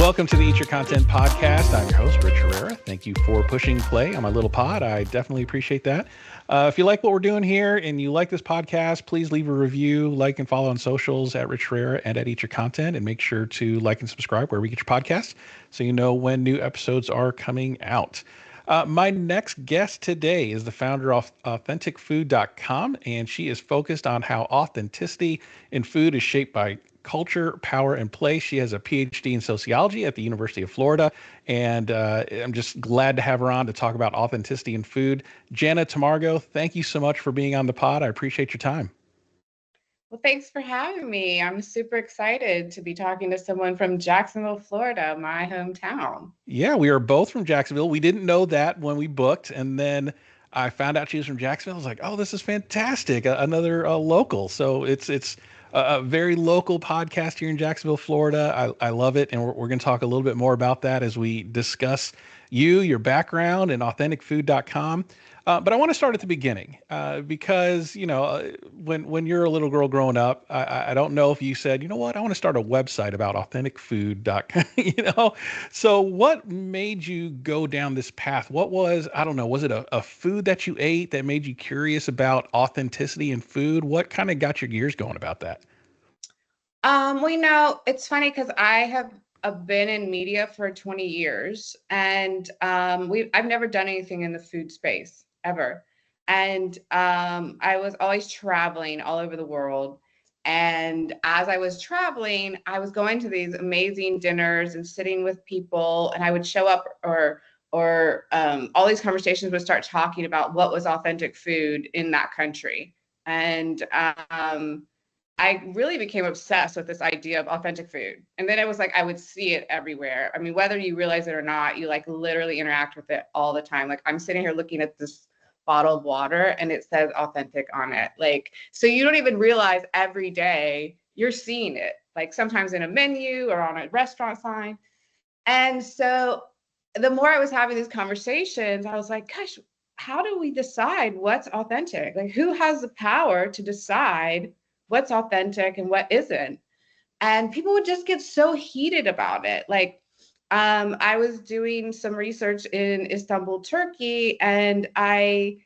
Welcome to the Eat Your Content podcast. I'm your host, Rich Herrera. Thank you for pushing play on my little pod. I definitely appreciate that. If you like what we're doing here and you like this podcast, please leave a review, like and follow on socials at Rich Herrera and at Eat Your Content, and make sure to like and subscribe wherever you get your podcasts so you know when new episodes are coming out. My next guest today is the founder of authenticfood.com, and she is focused on how authenticity in food is shaped by culture, power, and place. She has a PhD in sociology at the University of Florida, and I'm just glad to have her on to talk about authenticity in food. Janna Tamargo, thank you so much for being on the pod. I appreciate your time. Well, thanks for having me. I'm super excited to be talking to someone from Jacksonville, Florida, my hometown. Yeah, we are both from Jacksonville. We didn't know that when we booked, and then I found out she was from Jacksonville. I was like, "Oh, this is fantastic! Another local." So it's a very local podcast here in Jacksonville, Florida. I love it, and we're going to talk a little bit more about that as we discuss you, your background, and authenticfood.com. But I want to start at the beginning because when you're a little girl growing up, I don't know if you said, you know what, I want to start a website about authenticfood.com. So what made you go down this path? What was, I don't know, was it a food that you ate that made you curious about authenticity in food? What kind of got your gears going about that? It's funny because I have been in media for 20 years, and I've never done anything in the food space ever. And I was always traveling all over the world. And as I was traveling, I was going to these amazing dinners and sitting with people, and I would show up or all these conversations would start talking about what was authentic food in that country. And I really became obsessed with this idea of authentic food. And then it was like I would see it everywhere. I mean, whether you realize it or not, you like literally interact with it all the time. Like I'm sitting here looking at this bottle of water and it says authentic on it. Like, so you don't even realize every day you're seeing it, like sometimes in a menu or on a restaurant sign. And so the more I was having these conversations, I was like, gosh, how do we decide what's authentic? Like, who has the power to decide what's authentic and what isn't? And people would just get so heated about it. Like, I was doing some research in Istanbul, Turkey, and I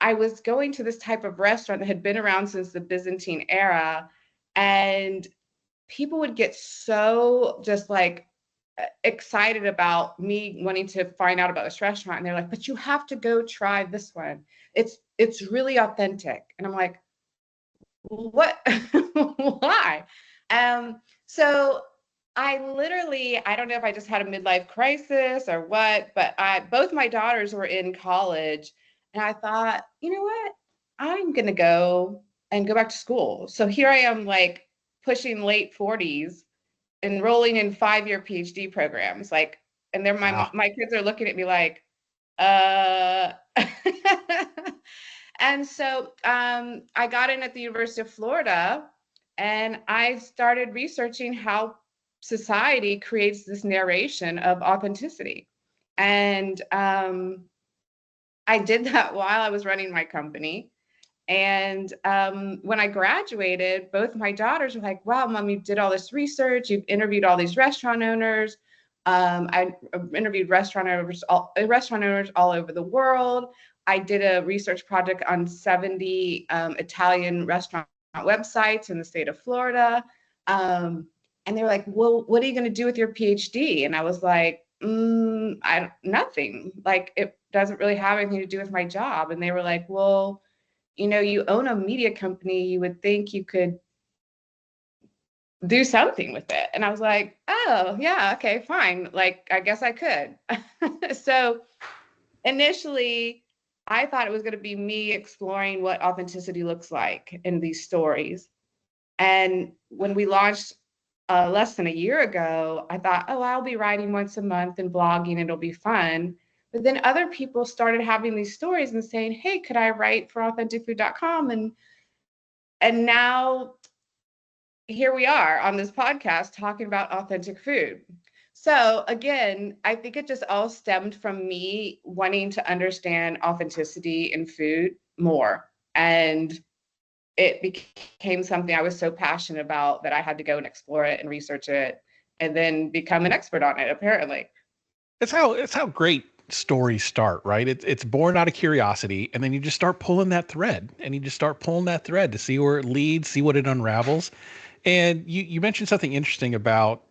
was going to this type of restaurant that had been around since the Byzantine era, and people would get so just like excited about me wanting to find out about this restaurant, and they're like, "But you have to go try this one. It's really authentic." And I'm like, "What? Why?" So I don't know if I just had a midlife crisis or what, but both my daughters were in college, and I thought, you know what? I'm gonna go back to school. So here I am, like pushing late 40s, enrolling in 5-year PhD programs, like, and they're Wow. my kids are looking at me like, uh. And so I got in at the University of Florida, and I started researching how society creates this narration of authenticity. And I did that while I was running my company. And when I graduated, both my daughters were like, "Wow, Mom, you did all this research. You've interviewed all these restaurant owners." I interviewed restaurant owners all over the world. I did a research project on 70 Italian restaurant websites in the state of Florida. And they were like, "Well, what are you going to do with your PhD?" And I was like, nothing. Like, it doesn't really have anything to do with my job. And they were like, "Well, you own a media company. You would think you could do something with it." And I was like, "Oh, yeah, okay, fine. Like, I guess I could." So initially, I thought it was going to be me exploring what authenticity looks like in these stories. And when we launched less than a year ago, I thought, oh, I'll be writing once a month and blogging, and it'll be fun. But then other people started having these stories and saying, "Hey, could I write for authenticfood.com?" And now here we are on this podcast talking about authentic food. So again, I think it just all stemmed from me wanting to understand authenticity in food more. And it became something I was so passionate about that I had to go and explore it and research it. and then become an expert on it, apparently. It's how great stories start, right? It's born out of curiosity, and then you just start pulling that thread, and you just start pulling that thread to see where it leads, see what it unravels. And you mentioned something interesting about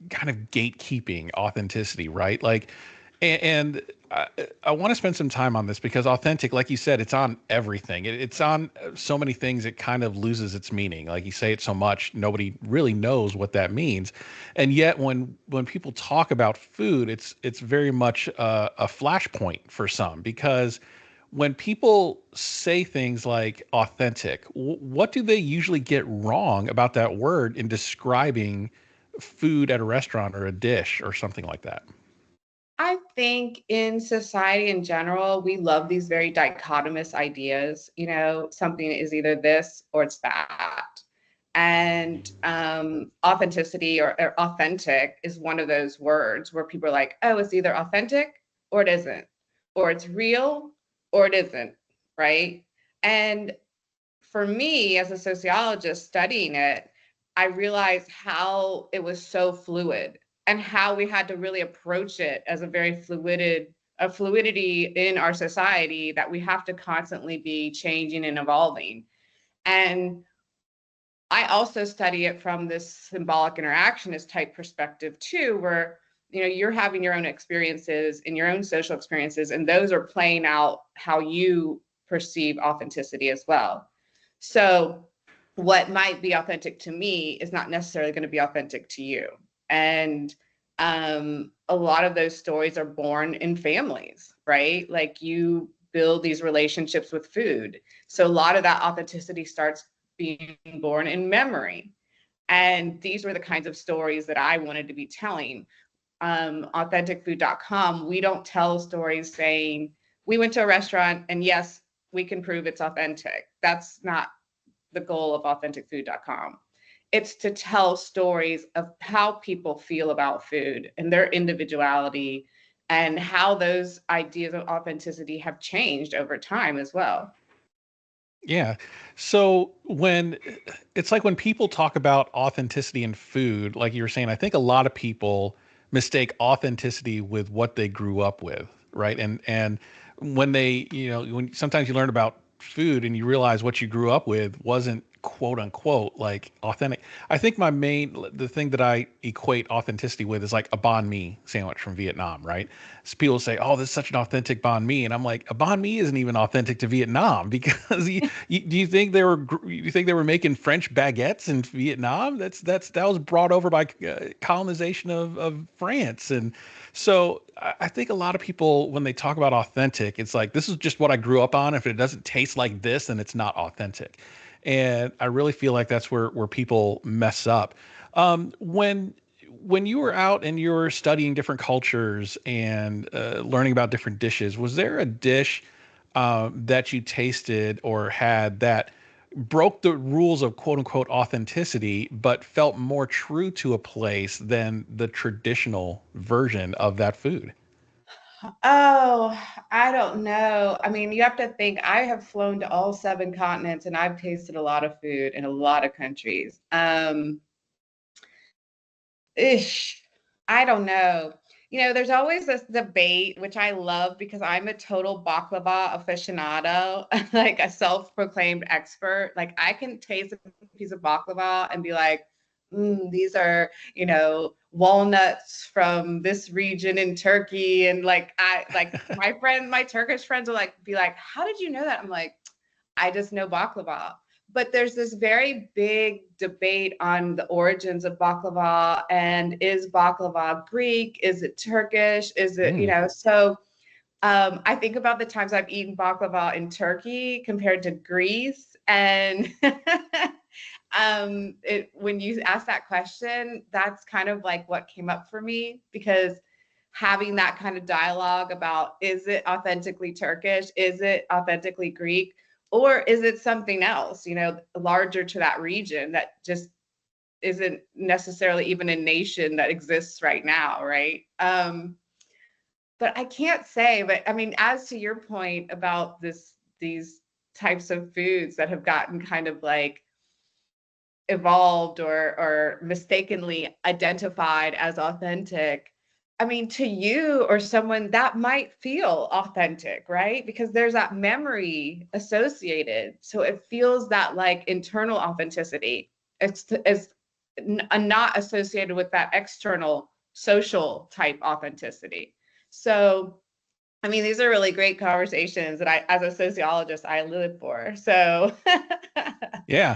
kind of gatekeeping authenticity, right? Like, and I want to spend some time on this because authentic, like you said, it's on everything. It's on so many things. It kind of loses its meaning. Like you say it so much, nobody really knows what that means. And yet, when people talk about food, it's very much a flashpoint for some because when people say things like authentic, what do they usually get wrong about that word in describing food at a restaurant or a dish or something like that? I think in society in general, we love these very dichotomous ideas. Something is either this or it's that. And authenticity or authentic is one of those words where people are like, oh, it's either authentic or it isn't, or it's real or it isn't, right? And for me, as a sociologist studying it, I realized how it was so fluid and how we had to really approach it as a fluidity in our society that we have to constantly be changing and evolving. And I also study it from this symbolic interactionist type perspective too, where you're having your own experiences and your own social experiences, and those are playing out how you perceive authenticity as well. So what might be authentic to me is not necessarily going to be authentic to you. And a lot of those stories are born in families, right? Like you build these relationships with food. So a lot of that authenticity starts being born in memory. And these were the kinds of stories that I wanted to be telling. Authenticfood.com, we don't tell stories saying, we went to a restaurant and yes, we can prove it's authentic. That's not the goal of authenticfood.com. It's to tell stories of how people feel about food and their individuality and how those ideas of authenticity have changed over time as well. Yeah. So when it's like when people talk about authenticity in food, like you were saying, I think a lot of people mistake authenticity with what they grew up with, right? And when when sometimes you learn about food and you realize what you grew up with wasn't quote unquote like authentic. I think the thing that I equate authenticity with is like a banh mi sandwich from Vietnam, right? So people say, "Oh, this is such an authentic banh mi," and I'm like, "A banh mi isn't even authentic to Vietnam because do you think they were making French baguettes in Vietnam? That was brought over by colonization of France, and so I think a lot of people when they talk about authentic, it's like this is just what I grew up on. If it doesn't taste like this, then it's not authentic, and I really feel like that's where people mess up. When you were out and you were studying different cultures and learning about different dishes, was there a dish that you tasted or had that broke the rules of quote unquote authenticity, but felt more true to a place than the traditional version of that food? Oh, I don't know. I mean, you have to think I have flown to all seven continents and I've tasted a lot of food in a lot of countries. Ish, I don't know. There's always this debate, which I love because I'm a total baklava aficionado, like a self-proclaimed expert. Like I can taste a piece of baklava and be like, these are, walnuts from this region in Turkey. And like my Turkish friends will like be like, how did you know that? I'm like, I just know baklava. But there's this very big debate on the origins of baklava and is baklava Greek? Is it Turkish? Is it, Mm. so I think about the times I've eaten baklava in Turkey compared to Greece. And when you ask that question, that's kind of like what came up for me because having that kind of dialogue about is it authentically Turkish? Is it authentically Greek? Or is it something else, larger to that region that just isn't necessarily even a nation that exists right now, right? But I can't say, but I mean, as to your point about these types of foods that have gotten kind of like evolved or mistakenly identified as authentic, I mean, to you or someone that might feel authentic, right? Because there's that memory associated. So it feels that like internal authenticity. It's not associated with that external social type authenticity. So, I mean, these are really great conversations that I, as a sociologist, I live for. So, Yeah.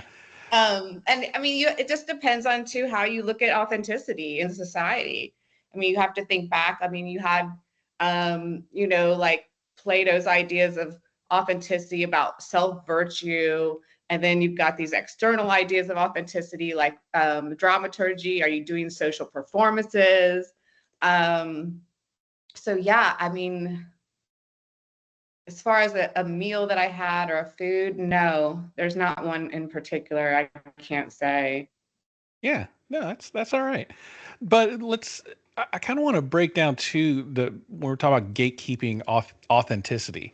and I mean, it just depends on too how you look at authenticity in society. I mean, you have to think back. I mean, you had, like Plato's ideas of authenticity about self virtue, and then you've got these external ideas of authenticity, like dramaturgy. Are you doing social performances? Um, so yeah, I mean, as far as a meal that I had or a food, no, there's not one in particular. I can't say. Yeah, no, that's all right. But I kind of want to break down to the when we're talking about gatekeeping authenticity.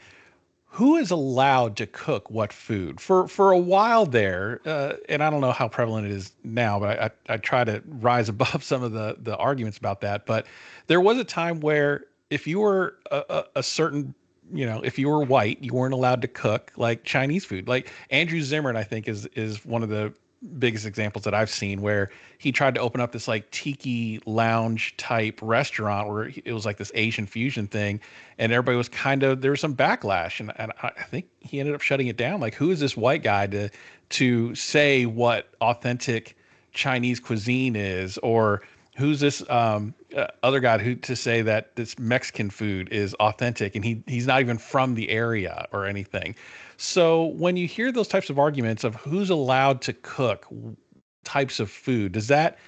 Who is allowed to cook what food? For a while there, and I don't know how prevalent it is now, but I try to rise above some of the arguments about that. But there was a time where if you were a certain, if you were white, you weren't allowed to cook like Chinese food. Like Andrew Zimmern, I think is one of the biggest examples that I've seen where he tried to open up this like tiki lounge type restaurant where it was like this Asian fusion thing, and everybody was there was some backlash, and I think he ended up shutting it down. Like, who is this white guy to say what authentic Chinese cuisine is, or who's this other guy who to say that this Mexican food is authentic, and he's not even from the area or anything. So when you hear those types of arguments of who's allowed to cook types of food, does that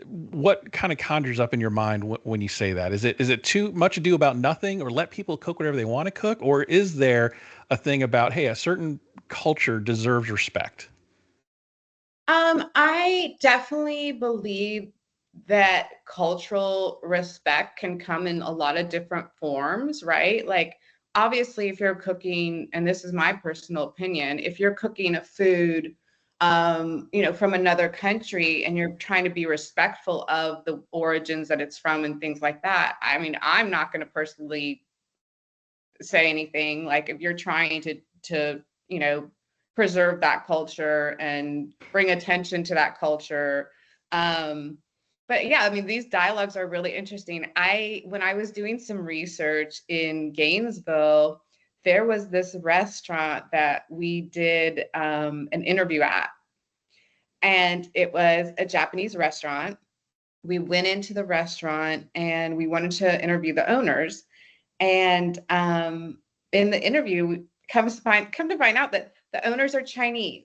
what kind of conjures up in your mind when you say that? Is it too much ado about nothing, or let people cook whatever they want to cook, or is there a thing about, hey, a certain culture deserves respect? I definitely believe that cultural respect can come in a lot of different forms, right? Like, obviously, if you're cooking, and this is my personal opinion, if you're cooking a food, from another country and you're trying to be respectful of the origins that it's from and things like that, I mean, I'm not going to personally say anything. Like, if you're trying to preserve that culture and bring attention to that culture. But yeah, I mean, these dialogues are really interesting. When I was doing some research in Gainesville, there was this restaurant that we did an interview at, and it was a Japanese restaurant. We went into the restaurant and we wanted to interview the owners. And in the interview, come to find out that the owners are Chinese,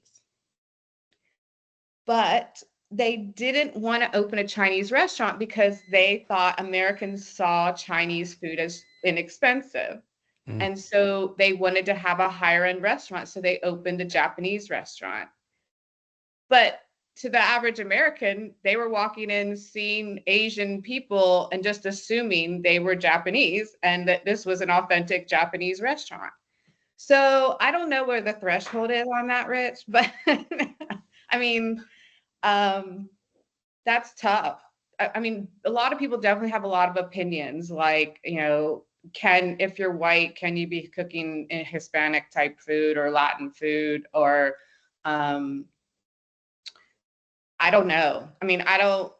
but they didn't want to open a Chinese restaurant because they thought Americans saw Chinese food as inexpensive. Mm. And so they wanted to have a higher end restaurant. So they opened a Japanese restaurant. But to the average American, they were walking in, seeing Asian people, and just assuming they were Japanese and that this was an authentic Japanese restaurant. So I don't know where the threshold is on that, Rich, but I mean, um, that's tough. I mean, a lot of people definitely have a lot of opinions, like, if you're white, can you be cooking a Hispanic type food or Latin food, or um, I don't know. I mean, I don't,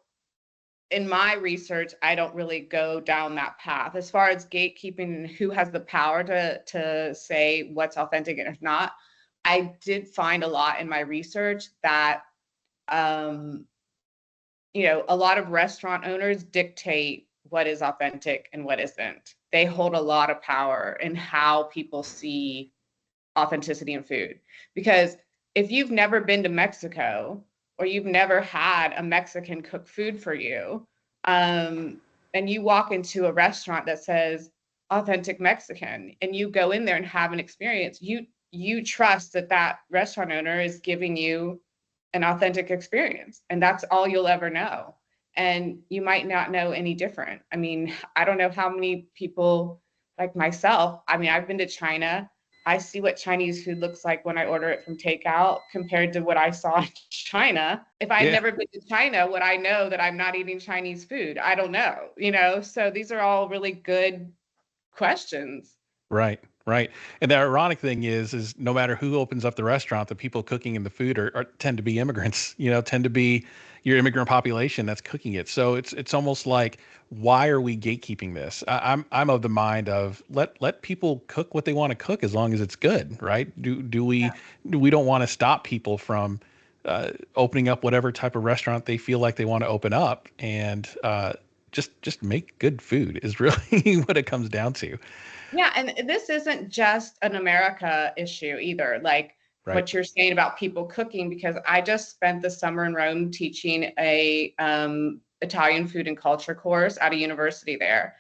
in my research, I don't really go down that path. As far as gatekeeping and who has the power to say what's authentic and if not, I did find a lot in my research that um, a lot of restaurant owners dictate what is authentic and what isn't. They hold a lot of power in how people see authenticity in food. Because if you've never been to Mexico or you've never had a Mexican cook food for you, and you walk into a restaurant that says authentic Mexican and you go in there and have an experience, you trust that that restaurant owner is giving you an authentic experience, and that's all you'll ever know. And you might not know any different. I mean, I don't know how many people like myself, I mean, I've been to China, I see what Chinese food looks like when I order it from takeout compared to what I saw in China. If I'd Yeah. never been to China, would I know that I'm not eating Chinese food? I don't know, you know? So these are all really good questions. Right, right. And the ironic thing is no matter who opens up the restaurant, the people cooking in the food are tend to be immigrants. Tend to be your immigrant population that's cooking it. So it's almost like, why are we gatekeeping this? I'm of the mind of, let people cook what they want to cook as long as it's good, right? Do we don't want to stop people from opening up whatever type of restaurant they feel like they want to open up, and just make good food is really what it comes down to. Yeah, and this isn't just an America issue either, like Right. what you're saying about people cooking, because I just spent the summer in Rome teaching a Italian food and culture course at a university there.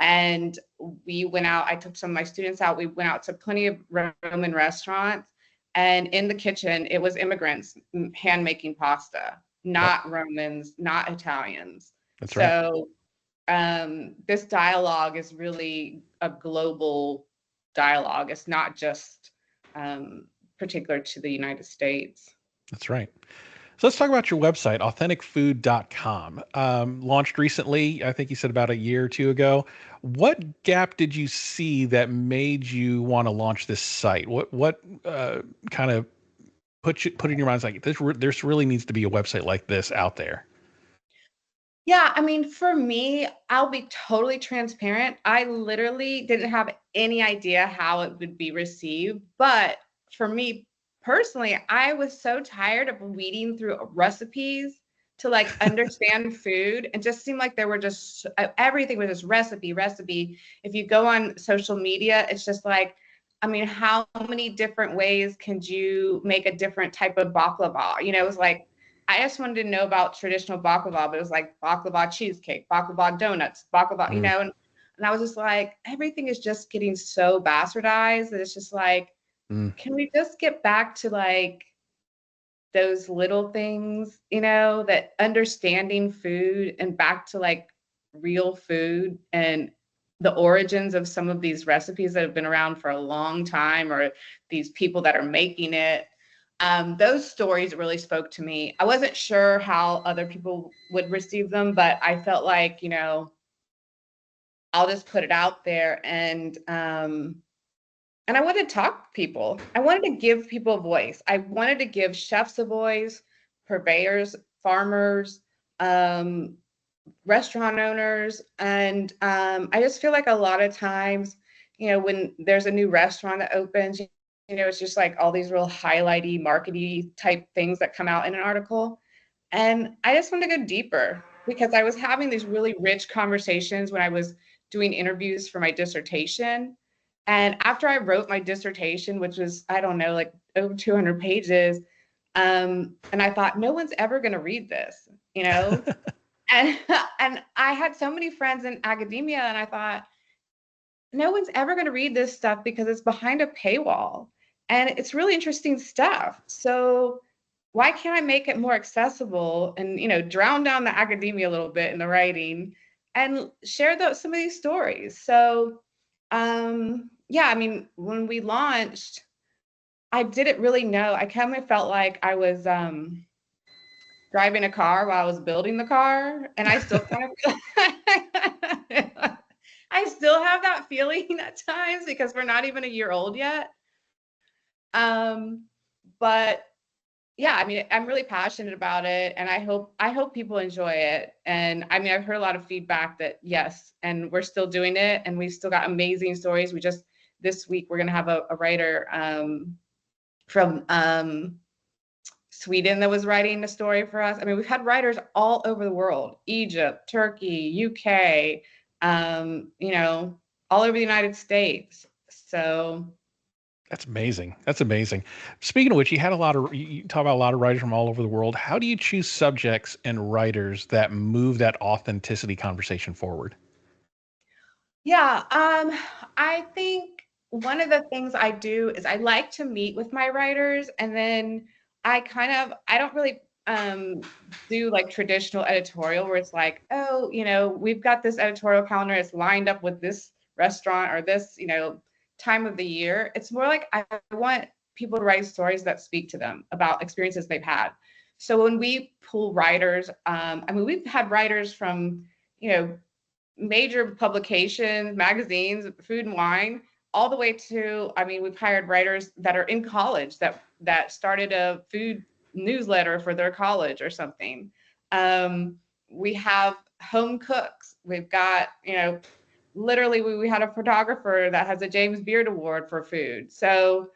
And we went out, I took some of my students out, we went out to plenty of Roman restaurants. And in the kitchen, it was immigrants hand making pasta, Yep. not Romans, not Italians. That's right. So this dialogue is really a global dialogue. It's not just particular to the United States. That's right. So let's talk about your website, authenticfood.com. Launched recently, I think you said about a year or two ago. What gap did you see that made you want to launch this site? What kind of put in your minds like this really needs to be a website like this out there? Yeah, I mean, for me, I'll be totally transparent. I literally didn't have any idea how it would be received. But for me personally, I was so tired of weeding through recipes to like understand food, and just seemed like there were just everything was just recipe, recipe. If you go on social media, it's just like, I mean, how many different ways can you make a different type of baklava? You know, it was like, I just wanted to know about traditional baklava, but it was like baklava cheesecake, baklava donuts, baklava, you Mm, know, and I was just like, everything is just getting so bastardized that it's just like, mm, can we just get back to like those little things, you know, that understanding food and back to like real food and the origins of some of these recipes that have been around for a long time, or these people that are making it. Those stories really spoke to me. I wasn't sure how other people would receive them, but I felt like, you know, I'll just put it out there, and I wanted to talk to people. I wanted to give people a voice. I wanted to give chefs a voice, purveyors, farmers, um, restaurant owners. And I just feel like a lot of times, you know, when there's a new restaurant that opens, you know, it's just like all these real highlighty, markety type things that come out in an article. And I just want to go deeper because I was having these really rich conversations when I was doing interviews for my dissertation. And after I wrote my dissertation, which was, I don't know, like over 200 pages, and I thought, no one's ever going to read this, you know? And, and I had so many friends in academia, and I thought, no one's ever going to read this stuff because it's behind a paywall and it's really interesting stuff. So why can't I make it more accessible and, you know, drown down the academia a little bit in the writing and share some of these stories? So yeah, I mean, when we launched, I didn't really know. I kind of felt like I was driving a car while I was building the car, and I still kind of I still have that feeling at times because we're not even a year old yet. But yeah, I mean, I'm really passionate about it, and I hope people enjoy it. And I mean, I've heard a lot of feedback that yes, and we're still doing it, and we've still got amazing stories. We just this week we're gonna have a writer from Sweden that was writing a story for us. I mean, we've had writers all over the world: Egypt, Turkey, UK, you know, all over the United States. So that's amazing. That's amazing. Speaking of which, you talk about a lot of writers from all over the world. How do you choose subjects and writers that move that authenticity conversation forward? yeah, I think one of the things I do is I like to meet with my writers, and then I don't really do like traditional editorial where it's like, oh, you know, we've got this editorial calendar, it's lined up with this restaurant or this, you know, time of the year. It's more like I want people to write stories that speak to them about experiences they've had. So when we pull writers, I mean, we've had writers from, you know, major publications, magazines, Food and Wine, all the way to, I mean, we've hired writers that are in college that started a food newsletter for their college or something. We have home cooks. We've got, you know, literally we had a photographer that has a James Beard Award for food. So,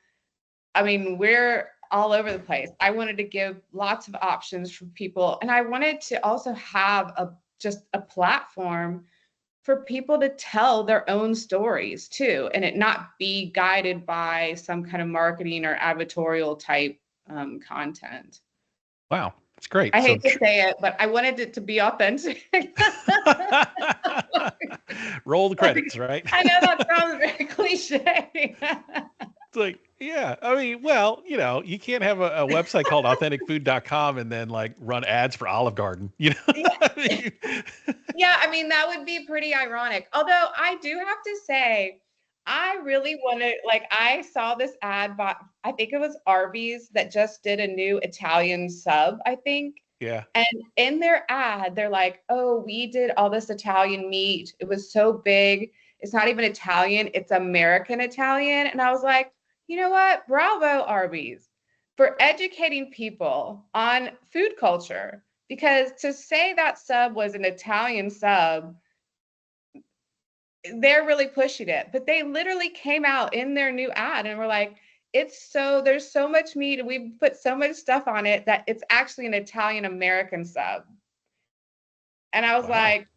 I mean, we're all over the place. I wanted to give lots of options for people, and I wanted to also have just a platform for people to tell their own stories too, and it not be guided by some kind of marketing or advertorial type content. Wow, that's great. I So hate to say it, but I wanted it to be authentic. roll the credits, right? I know that sounds very cliche. It's like, yeah, I mean, well, you know, you can't have a website called authenticfood.com and then like run ads for Olive Garden, you know? I mean, Yeah, I mean, that would be pretty ironic. Although I do have to say, I really wanted, like, I saw this ad by, I think it was Arby's that just did a new Italian sub, I think. yeah, And in their ad, they're like, oh, we did all this Italian meat. It was so big. It's not even Italian, it's American Italian. And I was like, you know what? Bravo, Arby's, for educating people on food culture. Because to say that sub was an Italian sub, they're really pushing it. But they literally came out in their new ad and were like, there's so much meat and we put so much stuff on it that it's actually an Italian American sub. And I was wow. like,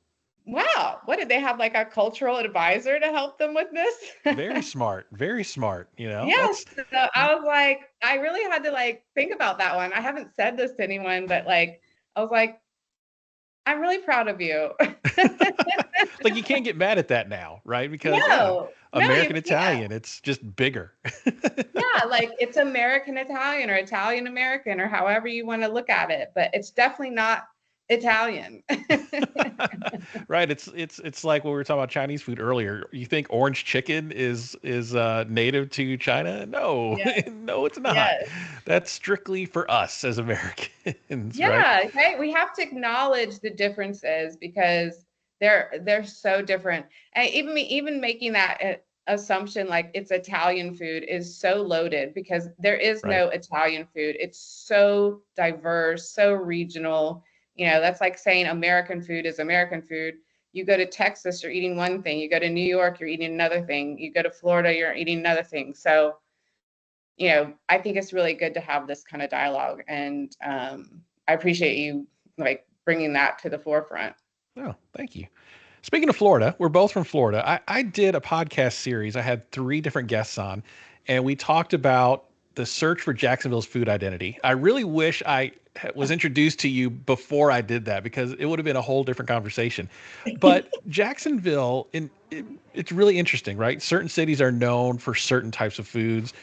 wow, what did they have, like a cultural advisor to help them with this? Very smart, you know? Yes. That's So I was like, I really had to like think about that one. I haven't said this to anyone, but like, I was like, I'm really proud of you. like you can't get mad at that now, right? Because yeah, No, you American can't. Italian, it's just bigger. Yeah, like it's American Italian or Italian American or however you want to look at it, but it's definitely not Italian. right. It's like when we were talking about Chinese food earlier. You think orange chicken is native to China? No, Yes, no, it's not. yes. That's strictly for us as Americans, right? Yeah, okay. We have to acknowledge the differences because they're so different. And even making that assumption like it's Italian food is so loaded because there is Right. no Italian food. It's so diverse, so regional. You know, that's like saying American food is American food. You go to Texas, you're eating one thing. You go to New York, you're eating another thing. You go to Florida, you're eating another thing. So, you know, I think it's really good to have this kind of dialogue, and I appreciate you like bringing that to the forefront. Oh, thank you. Speaking of Florida, we're both from Florida. I did a podcast series. I had three different guests on, and we talked about the search for Jacksonville's food identity. I really wish I was introduced to you before I did that because it would have been a whole different conversation. But Jacksonville, it's really interesting, right? Certain cities are known for certain types of foods.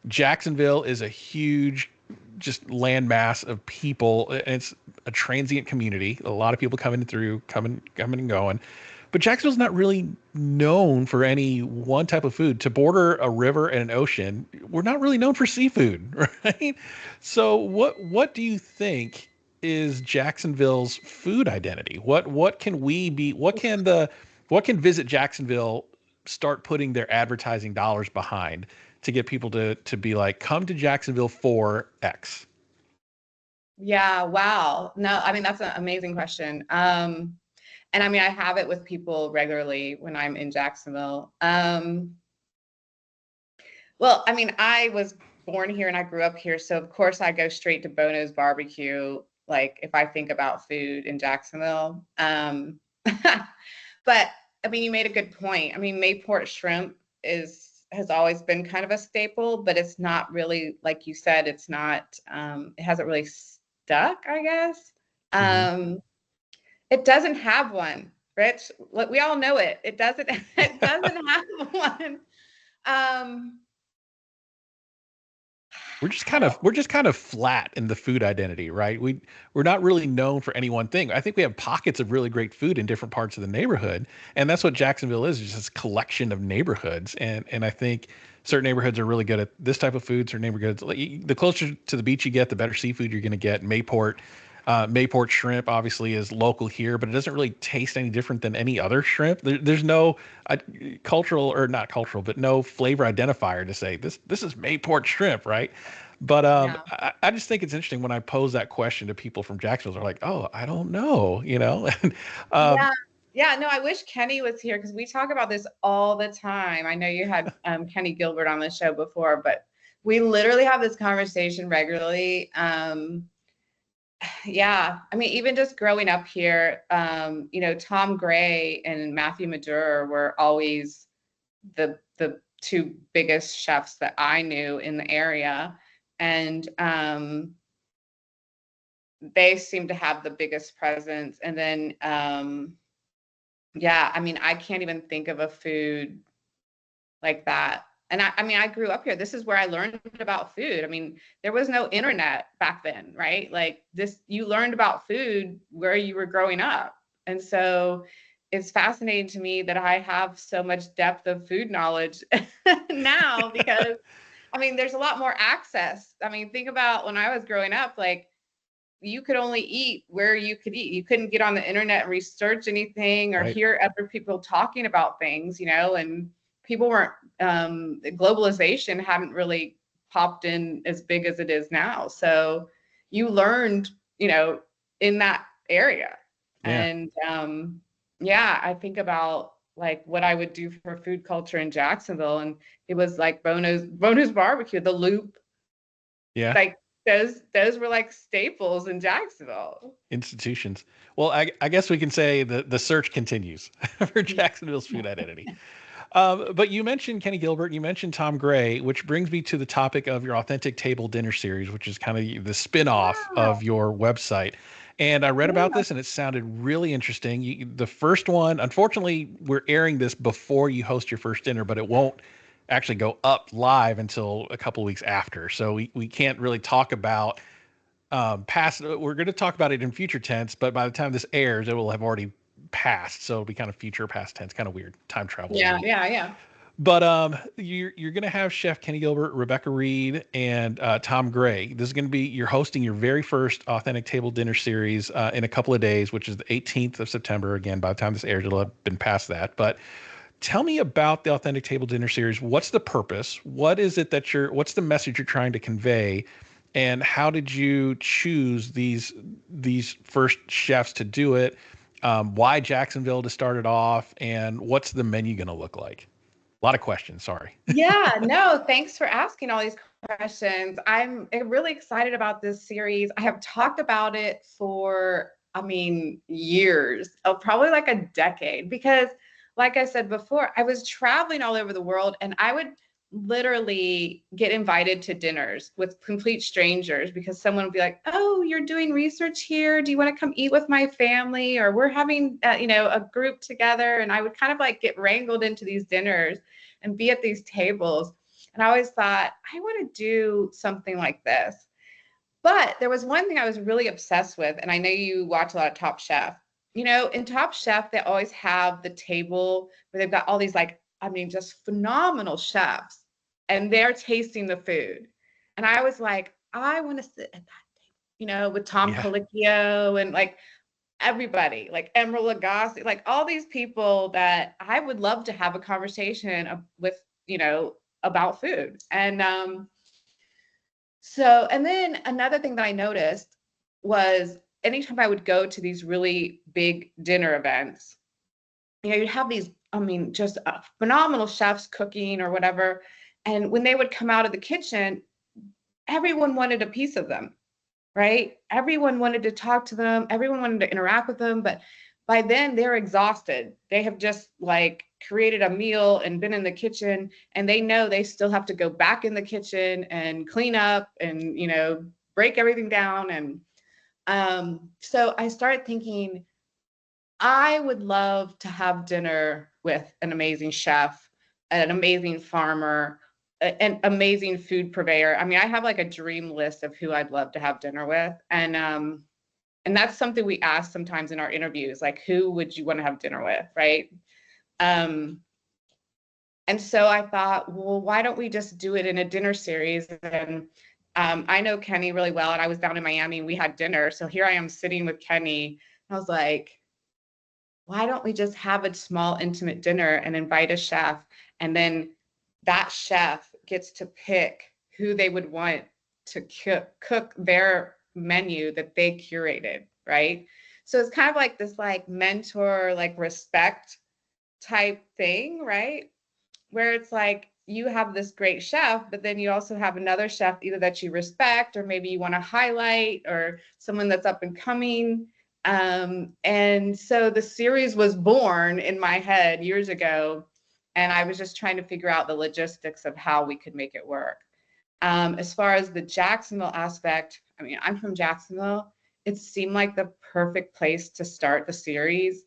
Jacksonville is a huge just landmass of people. And it's a transient community. A lot of people coming and going. But Jacksonville's not really known for any one type of food. To border a river and an ocean, we're not really known for seafood, right? So what do you think is Jacksonville's food identity? What can we be? What can Visit Jacksonville start putting their advertising dollars behind to get people to be like, come to Jacksonville for X? Yeah, wow. No, I mean that's an amazing question. And I mean I have it with people regularly when I'm in Jacksonville. Well, I mean I was born here and I grew up here, so of course I go straight to Bono's barbecue. Like if I think about food in Jacksonville, but I mean you made a good point. I mean Mayport shrimp has always been kind of a staple, but it's not really like you said. It's not. It hasn't really stuck, I guess. Hmm. It doesn't have one, Rich. Look, we all know it. It doesn't. It doesn't have one. Um, we're just kind of flat in the food identity, right? We're not really known for any one thing. I think we have pockets of really great food in different parts of the neighborhood, and that's what Jacksonville is, just this collection of neighborhoods. And I think certain neighborhoods are really good at this type of food. Certain neighborhoods, like, the closer to the beach you get, the better seafood you're going to get. Mayport shrimp obviously is local here, but it doesn't really taste any different than any other shrimp. There's no cultural, or not cultural, but no flavor identifier to say this is Mayport shrimp, right? But Yeah. I just think it's interesting when I pose that question to people from Jacksonville. They're like, "Oh, I don't know," you know. And, um, Yeah. Yeah, no, I wish Kenny was here because we talk about this all the time. I know you had Kenny Gilbert on the show before, but we literally have this conversation regularly. Yeah, I mean, even just growing up here, Tom Gray and Matthew Madure were always the two biggest chefs that I knew in the area, and they seem to have the biggest presence. And then, yeah, I mean, I can't even think of a food like that. And I mean, I grew up here. This is where I learned about food. I mean, there was no internet back then, right? Like this, you learned about food where you were growing up. And so it's fascinating to me that I have so much depth of food knowledge now because I mean, there's a lot more access. I mean, think about when I was growing up, like you could only eat where you could eat. You couldn't get on the internet and research anything or right? hear other people talking about things, and people weren't, globalization hadn't really popped in as big as it is now. So you learned, in that area. Yeah. And yeah, I think about like what I would do for food culture in Jacksonville. And it was like Bono's barbecue, the loop, Yeah. like those were like staples in Jacksonville. Institutions. Well, I guess we can say the search continues for Jacksonville's food identity. But you mentioned Kenny Gilbert, you mentioned Tom Gray, which brings me to the topic of your Authentic Table Dinner series, which is kind of the spin-off Yeah, of your website. And I read about yeah. this and it sounded really interesting. The first one, unfortunately, we're airing this before you host your first dinner, but it won't actually go up live until a couple of weeks after. So we can't really talk about past. We're going to talk about it in future tense, but by the time this airs, it will have already passed. So it'll be kind of future past tense, kind of weird time travel Yeah, y. yeah, yeah. But you're gonna have Chef Kenny Gilbert, Rebecca Reed, and Tom Gray. This is gonna be you're hosting your very first Authentic Table Dinner series in a couple of days, which is the 18th of September. Again, by the time this airs, it'll have been past that. But tell me about the Authentic Table Dinner series. What's the purpose? What is it that what's the message you're trying to convey? And how did you choose these first chefs to do it? Why Jacksonville to start it off? And what's the menu going to look like? A lot of questions. Sorry. Yeah, no, thanks for asking all these questions. I'm really excited about this series. I have talked about it for, I mean, years, probably like a decade, because like I said before, I was traveling all over the world and I would literally get invited to dinners with complete strangers because someone would be like, "Oh, you're doing research here. Do you want to come eat with my family?" Or we're having, a group together. And I would kind of like get wrangled into these dinners and be at these tables. And I always thought, I want to do something like this. But there was one thing I was really obsessed with, and I know you watch a lot of Top Chef. In Top Chef, they always have the table where they've got all these, like, I mean, just phenomenal chefs, and they're tasting the food. And I was like, I want to sit at that table, with Tom Yeah. Colicchio and like everybody, like Emeril Lagasse, like all these people that I would love to have a conversation with, about food. And and then another thing that I noticed was anytime I would go to these really big dinner events, you'd have these, I mean, just phenomenal chefs cooking or whatever. And when they would come out of the kitchen, everyone wanted a piece of them, right? Everyone wanted to talk to them, everyone wanted to interact with them, but by then they're exhausted. They have just like created a meal and been in the kitchen, and they know they still have to go back in the kitchen and clean up and, break everything down. And so I started thinking, I would love to have dinner with an amazing chef, an amazing farmer, an amazing food purveyor. I mean, I have like a dream list of who I'd love to have dinner with. And that's something we ask sometimes in our interviews, like, who would you want to have dinner with, right? Um, and so I thought, well, why don't we just do it in a dinner series? And I know Kenny really well, and I was down in Miami and we had dinner. So here I am sitting with Kenny. I was like, why don't we just have a small, intimate dinner and invite a chef? And then that chef gets to pick who they would want to cook their menu that they curated, right? So it's kind of like this like mentor, like respect type thing, right? Where it's like you have this great chef, but then you also have another chef either that you respect or maybe you want to highlight or someone that's up and coming. And so the series was born in my head years ago, and I was just trying to figure out the logistics of how we could make it work. As far as the Jacksonville aspect, I mean, I'm from Jacksonville. It seemed like the perfect place to start the series.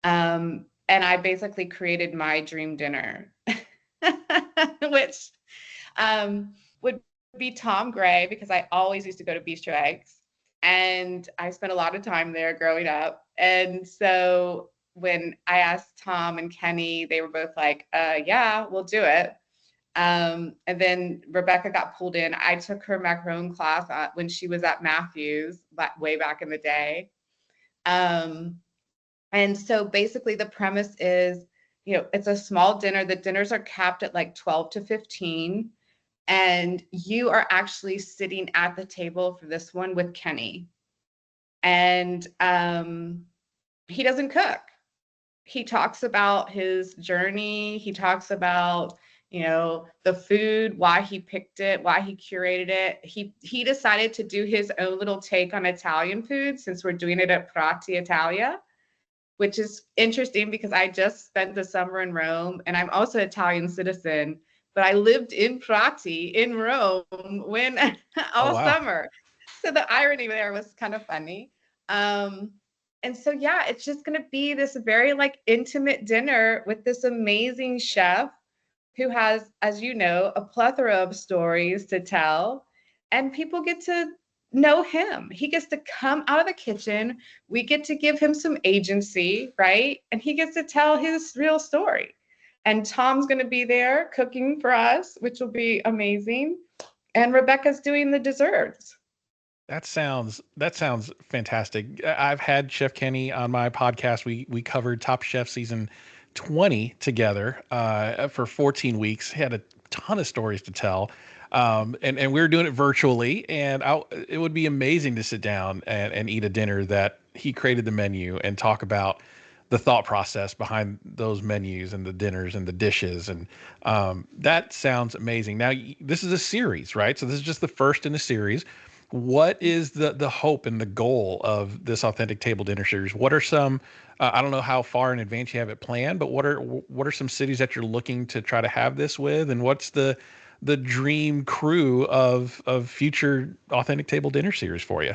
And I basically created my dream dinner, which would be Tom Gray, because I always used to go to Bistro Eggs. And I spent a lot of time there growing up. And so when I asked Tom and Kenny, they were both like, yeah, we'll do it. And then Rebecca got pulled in. I took her macaron class when she was at Matthews, way back in the day. And so basically the premise is, it's a small dinner. The dinners are capped at like 12 to 15. And you are actually sitting at the table for this one with Kenny. And he doesn't cook. He talks about his journey. He talks about, the food, why he picked it, why he curated it. He decided to do his own little take on Italian food, since we're doing it at Prati Italia, which is interesting because I just spent the summer in Rome, and I'm also an Italian citizen, but I lived in Prati in Rome when Oh, all wow. summer. So the irony there was kind of funny. And so, yeah, it's just going to be this very like intimate dinner with this amazing chef who has, as you know, a plethora of stories to tell, and people get to know him. He gets to come out of the kitchen. We get to give him some agency, right? And he gets to tell his real story. And Tom's going to be there cooking for us, which will be amazing. And Rebecca's doing the desserts. That sounds fantastic. I've had Chef Kenny on my podcast. We covered Top Chef season 20 together for 14 weeks. He had a ton of stories to tell. And we were doing it virtually, and it would be amazing to sit down and eat a dinner that he created the menu and talk about the thought process behind those menus and the dinners and the dishes. And that sounds amazing. Now, this is a series, right? So this is just the first in a series. What is the hope and the goal of this authentic table dinner series? What are some I don't know how far in advance you have it planned, but what are some cities that you're looking to try to have this with, and what's the dream crew of future authentic table dinner series for you?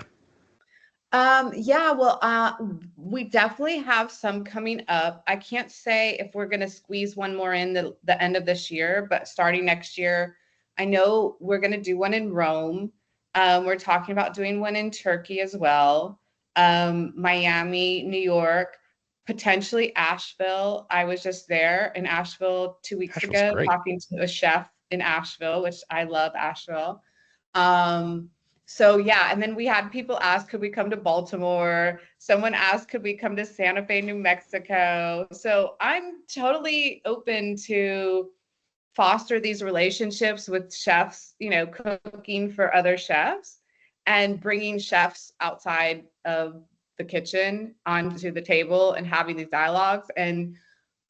Yeah, well, we definitely have some coming up. I can't say if we're going to squeeze one more in the end of this year, but starting next year, I know we're going to do one in Rome. We're talking about doing one in Turkey as well, Miami, New York, potentially Asheville. I was just there in Asheville 2 weeks Asheville's ago great. talking to a chef in Asheville, which I love Asheville. Um, so yeah, and then we had people ask, could we come to Baltimore? Someone asked, could we come to Santa Fe, New Mexico? So I'm totally open to foster these relationships with chefs, cooking for other chefs and bringing chefs outside of the kitchen onto the table and having these dialogues. And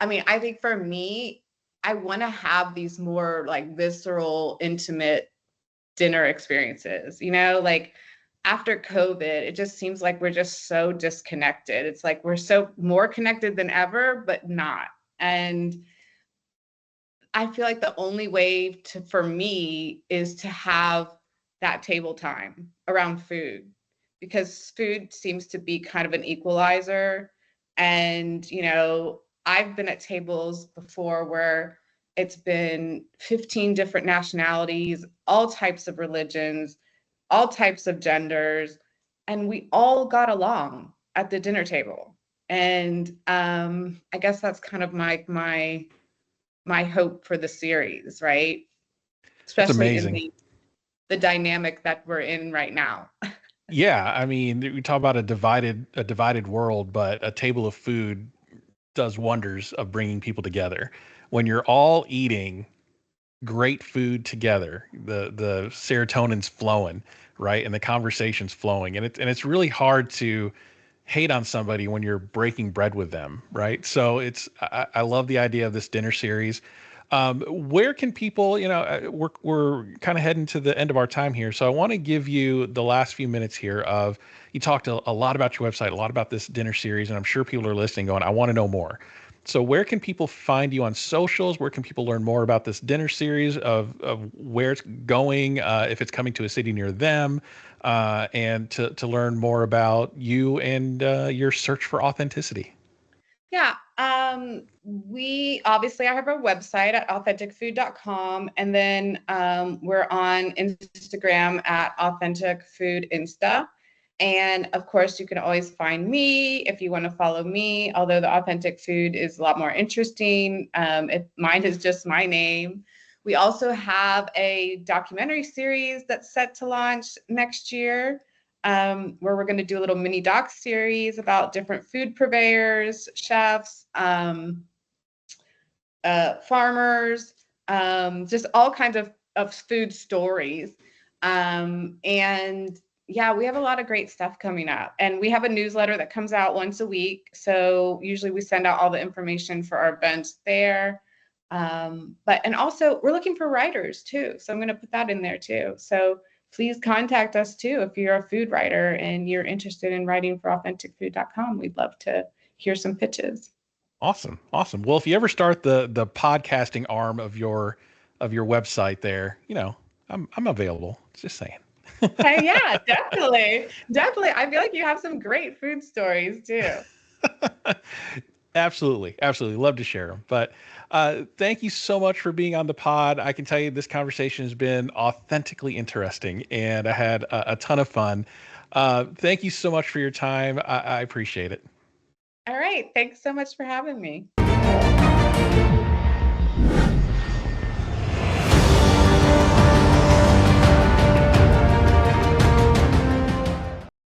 I mean, I think for me, I want to have these more like visceral, intimate dinner experiences, like after COVID, it just seems like we're just so disconnected. It's like we're so more connected than ever, but not. And I feel like the only way for me is to have that table time around food, because food seems to be kind of an equalizer. And, I've been at tables before where It's been 15 different nationalities, all types of religions, all types of genders, and we all got along at the dinner table. And I guess that's kind of my hope for the series, right? That's Especially in amazing. the dynamic that we're in right now. Yeah, I mean, we talk about a divided world, but a table of food does wonders of bringing people together. When you're all eating great food together, the serotonin's flowing, right? And the conversation's flowing. And it's really hard to hate on somebody when you're breaking bread with them, right? So I love the idea of this dinner series. Where can people, we're kind of heading to the end of our time here. So I want to give you the last few minutes here of, you talked a lot about your website, a lot about this dinner series, and I'm sure people are listening going, I want to know more. So where can people find you on socials? Where can people learn more about this dinner series, of where it's going, if it's coming to a city near them, and to learn more about you and your search for authenticity? Yeah. We obviously I have our website at authenticfood.com, and then we're on Instagram at authentic food insta. And of course, you can always find me if you want to follow me, although the authentic food is a lot more interesting. Mine is just my name. We also have a documentary series that's set to launch next year, where we're going to do a little mini doc series about different food purveyors, chefs, farmers, just all kinds of food stories. And yeah, we have a lot of great stuff coming up. And we have a newsletter that comes out once a week. So usually we send out all the information for our events there. And also we're looking for writers too. So I'm going to put that in there too. So please contact us too if you're a food writer and you're interested in writing for authenticfood.com. We'd love to hear some pitches. Awesome, awesome. Well, if you ever start the podcasting arm of your website there, I'm available. Just saying. Hey, yeah, definitely. Definitely. I feel like you have some great food stories too. Absolutely, absolutely. Love to share them. But thank you so much for being on the pod. I can tell you this conversation has been authentically interesting, and I had a ton of fun. Thank you so much for your time. I appreciate it. All right. Thanks so much for having me.